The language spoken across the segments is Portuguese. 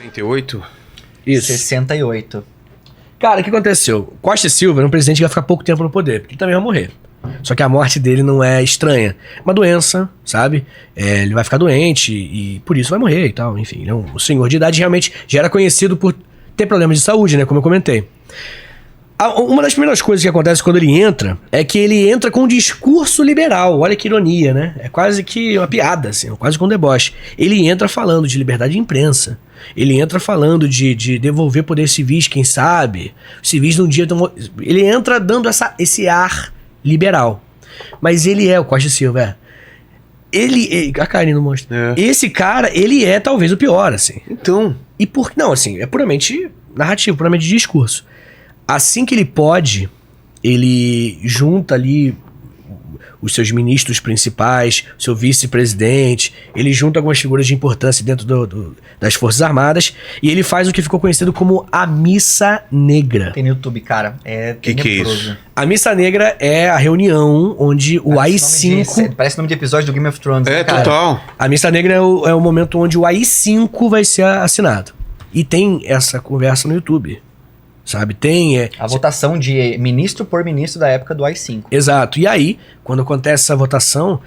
98? Isso. 68. Cara, o que aconteceu? Costa e Silva era um presidente que vai ficar pouco tempo no poder, porque ele também vai morrer. Só que a morte dele não é estranha. É uma doença, sabe? Ele vai ficar doente e por isso vai morrer e tal. Enfim, ele é um senhor de idade, realmente já era conhecido por ter problemas de saúde, né? Como eu comentei. Uma das primeiras coisas que acontece quando ele entra é que ele entra com um discurso liberal. Olha que ironia, né? É quase que uma piada, assim, quase que um deboche. Ele entra falando de liberdade de imprensa. Ele entra falando de devolver poderes civis, quem sabe. Os civis num dia... Ele entra dando esse ar liberal. Mas ele é o Costa e Silva, a Karine não mostra. Esse cara, ele é talvez o pior, assim. Então... Não, assim, é puramente narrativo, puramente de discurso. Assim que ele pode, ele junta ali os seus ministros principais, seu vice-presidente, ele junta algumas figuras de importância dentro das Forças Armadas e ele faz o que ficou conhecido como a Missa Negra. Tem no YouTube, cara. É que é isso? A Missa Negra é a reunião onde o AI-5... Parece nome de episódio do Game of Thrones, né, cara? Total. A Missa Negra é o momento onde o AI-5 vai ser assinado. E tem essa conversa no YouTube. Sabe, a votação de ministro por ministro da época do AI-5. Exato. E aí, quando acontece essa votação,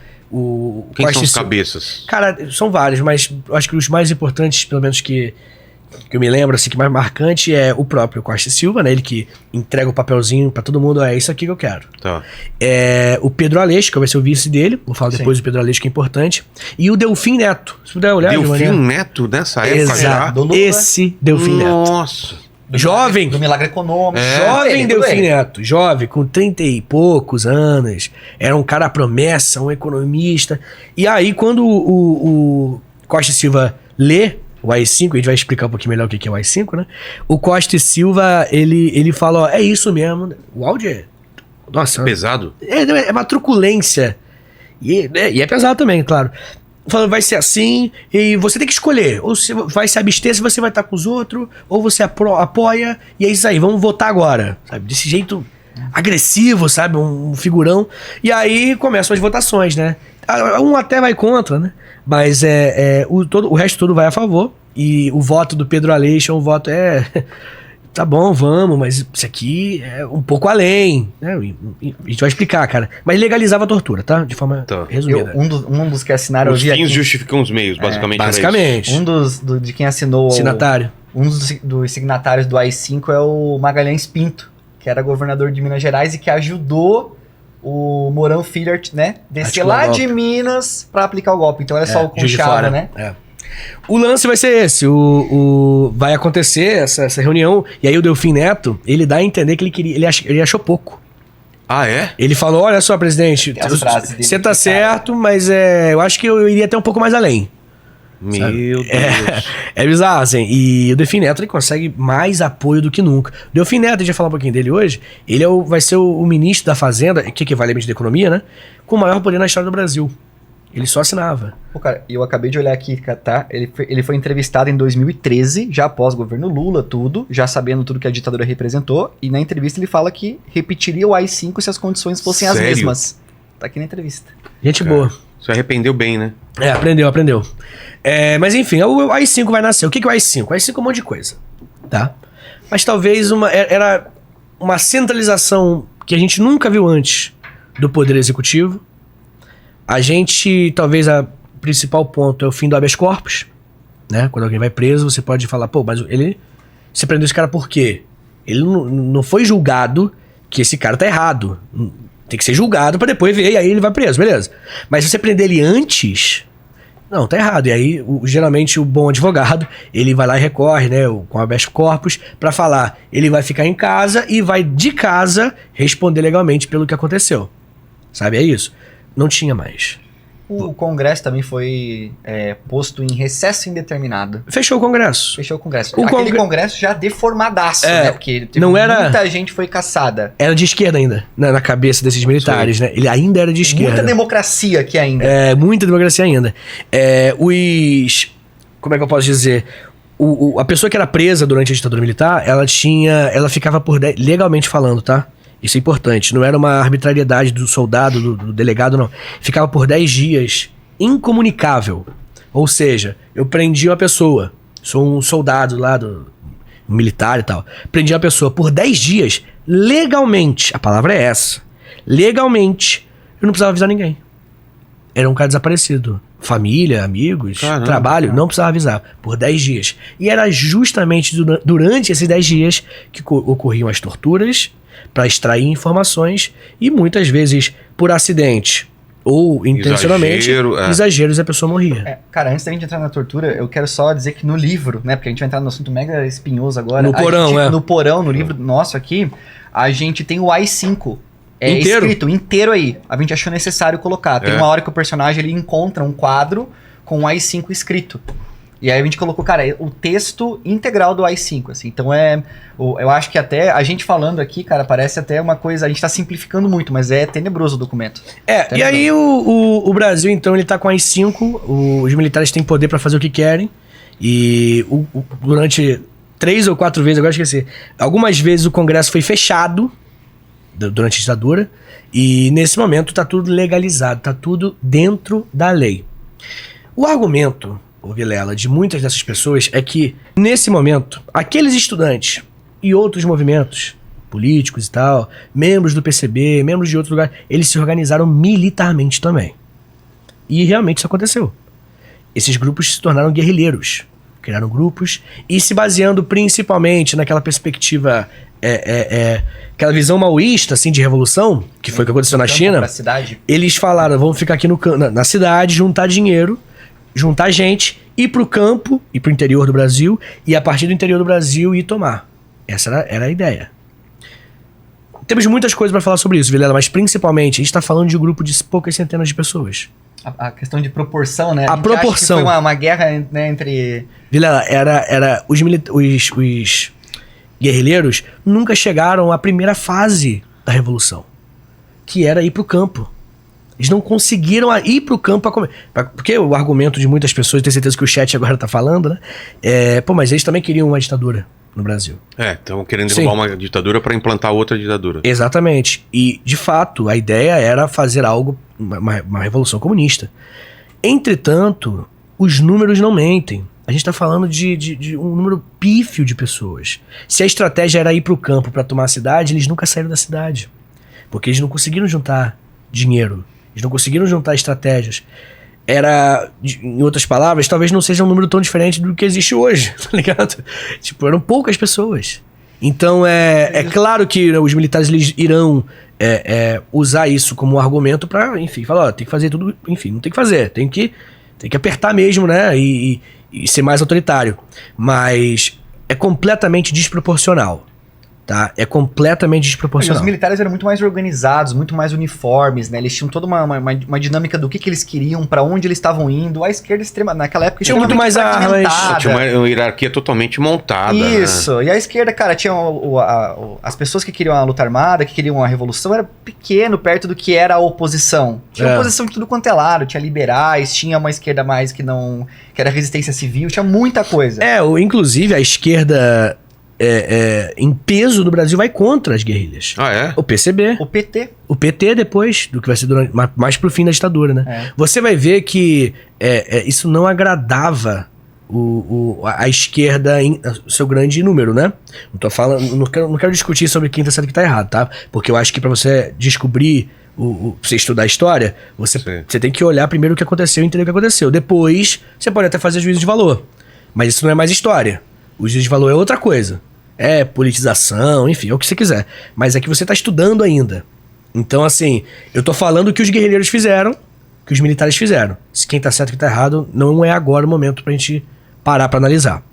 Quem são os cabeças? Cara, são vários, mas eu acho que os mais importantes, pelo menos que eu me lembro, assim, que mais marcante é o próprio Costa e Silva, né? Ele que entrega o papelzinho pra todo mundo, é isso aqui que eu quero. Tá. O Pedro Aleixo, que vai ser o vice dele, vou falar depois do Pedro Aleixo, que é importante. E o Delfim Neto. Se puder olhar. Delfim Neto nessa época já? Esse Delfim Neto. Nossa. Jovem. Do Milagre Econômico. Jovem Delfim Neto. Jovem, com 30 e poucos anos. Era um cara promessa, um economista. E aí, quando o Costa e Silva lê o AI-5, a gente vai explicar um pouquinho melhor o que é o AI-5, né? O Costa e Silva, ele fala, ó, é isso mesmo. O áudio é... Nossa. Pesado? É uma truculência. E é pesado também, claro. Falando, vai ser assim, e você tem que escolher. Ou você vai se abster se você vai estar com os outros, ou você apoia, e é isso aí, vamos votar agora. Sabe? Desse jeito agressivo, sabe? Um figurão. E aí começam as votações, né? Um até vai contra, né? Mas o resto todo vai a favor. E o voto do Pedro Aleixo é um voto... Tá bom, vamos, mas isso aqui é um pouco além, né? A gente vai explicar, cara. Mas legalizava a tortura, tá? De forma resumida. Um dos que assinaram... Os fins justificam os meios, basicamente. Basicamente. De quem assinou... Signatário. Um dos signatários do AI-5 é o Magalhães Pinto, que era governador de Minas Gerais e que ajudou o Mourão Filho, né? Descer lá de Minas pra aplicar o golpe. Então era só o Conchava, né? O lance vai ser esse, vai acontecer essa reunião, e aí o Delfim Neto, ele dá a entender que ele achou pouco. Ah, é? Ele falou, olha só, presidente, você tá certo, mas eu acho que eu iria até um pouco mais além. Meu Deus. É bizarro, assim, e o Delfim Neto, ele consegue mais apoio do que nunca. O Delfim Neto, a gente vai falar um pouquinho dele hoje, ele vai ser o ministro da Fazenda, que equivalente da economia, né, com o maior poder na história do Brasil. Ele só assinava. Pô, cara, eu acabei de olhar aqui, tá? Ele foi entrevistado em 2013, já após o governo Lula, tudo, já sabendo tudo que a ditadura representou, e na entrevista ele fala que repetiria o AI-5 se as condições fossem as mesmas. Tá aqui na entrevista. Gente boa. Se arrependeu bem, né? Aprendeu. Mas enfim, o AI-5 vai nascer. O que é o AI-5? O AI-5 é um monte de coisa, tá? Mas talvez era uma centralização que a gente nunca viu antes do Poder Executivo. A gente, talvez, o principal ponto é o fim do habeas corpus, né? Quando alguém vai preso, você pode falar, pô, mas você prendeu esse cara por quê? Ele não foi julgado que esse cara tá errado. Tem que ser julgado pra depois ver, e aí ele vai preso, beleza. Mas se você prender ele antes, não, tá errado. E aí, geralmente, o bom advogado, ele vai lá e recorre, né, com o habeas corpus, pra falar, ele vai ficar em casa e vai de casa responder legalmente pelo que aconteceu. Sabe, é isso. Não tinha mais. O Congresso também foi posto em recesso indeterminado. Fechou o Congresso. Aquele Congresso já deformadaço, né? Porque muita gente foi caçada. Era de esquerda ainda, na cabeça desses militares, né? Ele ainda era de esquerda. Muita democracia aqui ainda. Muita democracia ainda. Como é que eu posso dizer? A pessoa que era presa durante a ditadura militar, ela ficava legalmente falando, tá? Isso é importante. Não era uma arbitrariedade do soldado, do delegado, não. Ficava por 10 dias incomunicável. Ou seja, eu prendi uma pessoa. sou um soldado lá um militar e tal. Prendi uma pessoa por 10 dias, legalmente, a palavra é essa, legalmente, eu não precisava avisar ninguém. Era um cara desaparecido. Família, amigos, Caramba, trabalho, não precisava avisar. Por 10 dias. E era justamente durante esses 10 dias que ocorriam as torturas para extrair informações e muitas vezes por acidente ou intencionalmente, exageros, a pessoa morria. Cara, antes da gente entrar na tortura, eu quero só dizer que no livro, né, porque a gente vai entrar no assunto mega espinhoso agora. No porão, No porão, no livro nosso aqui, a gente tem o AI-5. Escrito inteiro aí. A gente achou necessário colocar. Tem uma hora que o personagem ele encontra um quadro com o AI-5 escrito. E aí a gente colocou, cara, o texto integral do AI-5, assim. Então eu acho que até a gente falando aqui, cara, parece até uma coisa, a gente tá simplificando muito, mas é tenebroso o documento. Tenebroso. E aí o Brasil, então, ele tá com AI-5, os militares têm poder pra fazer o que querem, e durante 3 ou 4 vezes, agora esqueci, algumas vezes o Congresso foi fechado, durante a ditadura, e nesse momento tá tudo legalizado, tá tudo dentro da lei. O argumento, Vilela, de muitas dessas pessoas é que, nesse momento, aqueles estudantes e outros movimentos políticos e tal, membros do PCB, membros de outros lugares, eles se organizaram militarmente também. E realmente isso aconteceu. Esses grupos se tornaram guerrilheiros, criaram grupos, e se baseando principalmente naquela perspectiva aquela visão maoísta, assim, de revolução, que foi o que aconteceu na China, eles falaram, vamos ficar aqui na cidade, juntar dinheiro, juntar gente, ir pro campo, ir pro interior do Brasil, e a partir do interior do Brasil ir tomar. Essa era a ideia. Temos muitas coisas para falar sobre isso, Vilela, mas principalmente, a gente tá falando de um grupo de poucas centenas de pessoas. A questão de proporção, né? A proporção. Acha que foi uma guerra, né, entre... Vilela, os guerrilheiros nunca chegaram à primeira fase da revolução, que era ir pro campo. Eles não conseguiram ir pro campo porque o argumento de muitas pessoas, tenho certeza que o chat agora tá falando, né? Mas eles também queriam uma ditadura no Brasil. Estão querendo derrubar uma ditadura para implantar outra ditadura. Exatamente. E, de fato, a ideia era fazer algo, uma revolução comunista. Entretanto, os números não mentem. A gente tá falando de um número pífio de pessoas. Se a estratégia era ir pro campo para tomar a cidade, eles nunca saíram da cidade. Porque eles não conseguiram juntar dinheiro. Eles não conseguiram juntar estratégias. Em outras palavras, talvez não seja um número tão diferente do que existe hoje, tá ligado? Tipo, eram poucas pessoas. Então, é claro que os militares eles irão usar isso como um argumento pra, enfim, falar, tem que fazer tudo, enfim, não tem que fazer, tem que apertar mesmo, né, e ser mais autoritário. Mas é completamente desproporcional. Tá? É completamente desproporcional. E os militares eram muito mais organizados, muito mais uniformes, né? Eles tinham toda uma dinâmica do que eles queriam, pra onde eles estavam indo. A esquerda naquela época tinha muito mais armas. Tinha uma hierarquia totalmente montada. Isso. Né? E a esquerda, cara, tinha as pessoas que queriam a luta armada, que queriam a revolução, era pequeno perto do que era a oposição. Tinha oposição de tudo quanto é lado. Tinha liberais, tinha uma esquerda mais que era resistência civil, tinha muita coisa. Inclusive a esquerda em peso do Brasil vai contra as guerrilhas. O PCB. O PT. O PT depois, do que vai ser mais pro fim da ditadura, né? Você vai ver que isso não agradava a esquerda em seu grande número, né? Não tô falando, não quero discutir sobre quem tá certo e quem tá errado, tá? Porque eu acho que pra você descobrir, pra você estudar a história, você tem que olhar primeiro o que aconteceu e entender o que aconteceu. Depois, você pode até fazer juízo de valor. Mas isso não é mais história. O juízo de valor é outra coisa. É politização, enfim, é o que você quiser. Mas é que você tá estudando ainda. Então, assim, eu tô falando o que os guerrilheiros fizeram, que os militares fizeram. Se quem tá certo e quem tá errado, não é agora o momento pra gente parar pra analisar.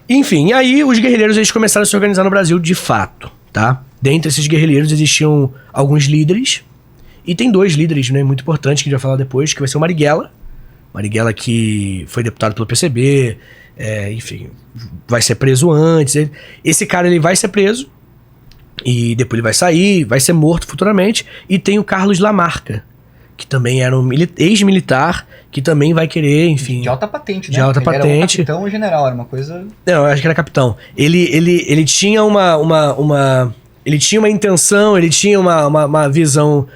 Enfim, e aí os guerrilheiros eles começaram a se organizar no Brasil de fato, tá? Dentre esses guerrilheiros existiam alguns líderes. E tem 2 líderes, né, muito importantes, que a gente vai falar depois, que vai ser o Marighella. Marighella que foi deputado pelo PCB, enfim, vai ser preso antes. Esse cara ele vai ser preso e depois ele vai sair, vai ser morto futuramente. E tem o Carlos Lamarca, que também era um ex-militar, que também vai querer, enfim... De alta patente, né? De alta patente. Era capitão ou general, era uma coisa... Não, eu acho que era capitão. Ele tinha ele tinha uma intenção, ele tinha uma visão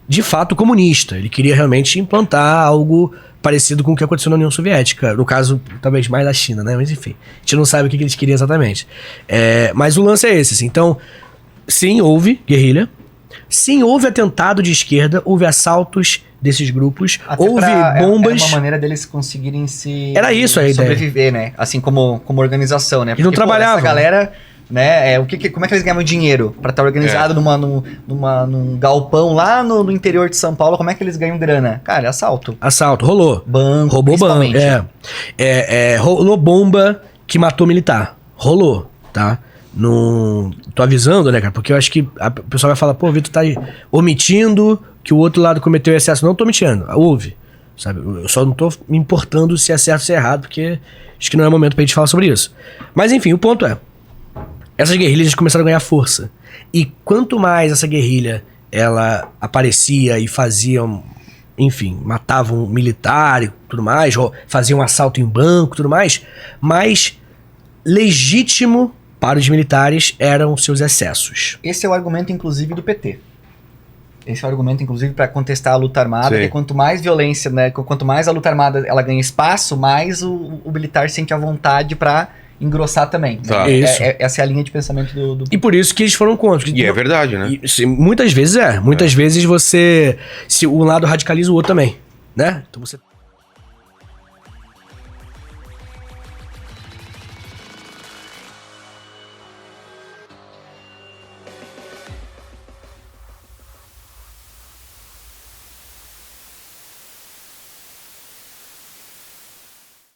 de fato comunista. Ele queria realmente implantar algo parecido com o que aconteceu na União Soviética. No caso, talvez mais da China, né? Mas enfim, a gente não sabe o que eles queriam exatamente. Mas o lance é esse, assim. Então, sim, houve guerrilha. Sim, houve atentado de esquerda, houve assaltos desses grupos, houve bombas. É uma maneira deles conseguirem Era isso a ideia. Sobreviver, né? Assim como organização, né? Eles não trabalhavam. Essa galera, né? Como é que eles ganham dinheiro pra estar organizado num galpão lá no interior de São Paulo? Como é que eles ganham grana? Cara, assalto. Assalto, rolou. Banco, roubou banco. principalmente. Rolou bomba que matou militar. Rolou, tá? Tô avisando, né, cara? Porque eu acho que o pessoal vai falar, pô, Vitor tá aí omitindo que o outro lado cometeu excesso. Não tô omitindo, houve, sabe? Eu só não tô me importando se é certo ou se é errado, porque acho que não é momento pra gente falar sobre isso. Mas enfim, o ponto é, essas guerrilhas começaram a ganhar força. E quanto mais essa guerrilha, ela aparecia e faziam, enfim, matavam militar e tudo mais, faziam um assalto em banco e tudo mais legítimo para os militares eram seus excessos. Esse é o argumento, inclusive, do PT. Esse é o argumento, inclusive, para contestar a luta armada, que quanto mais violência, né, quanto mais a luta armada ela ganha espaço, mais o militar sente a vontade para engrossar também. Tá. Essa é a linha de pensamento do... E por isso que eles foram contra. E é verdade, né? Muitas vezes Muitas vezes se um lado radicaliza o outro também, né? Então você...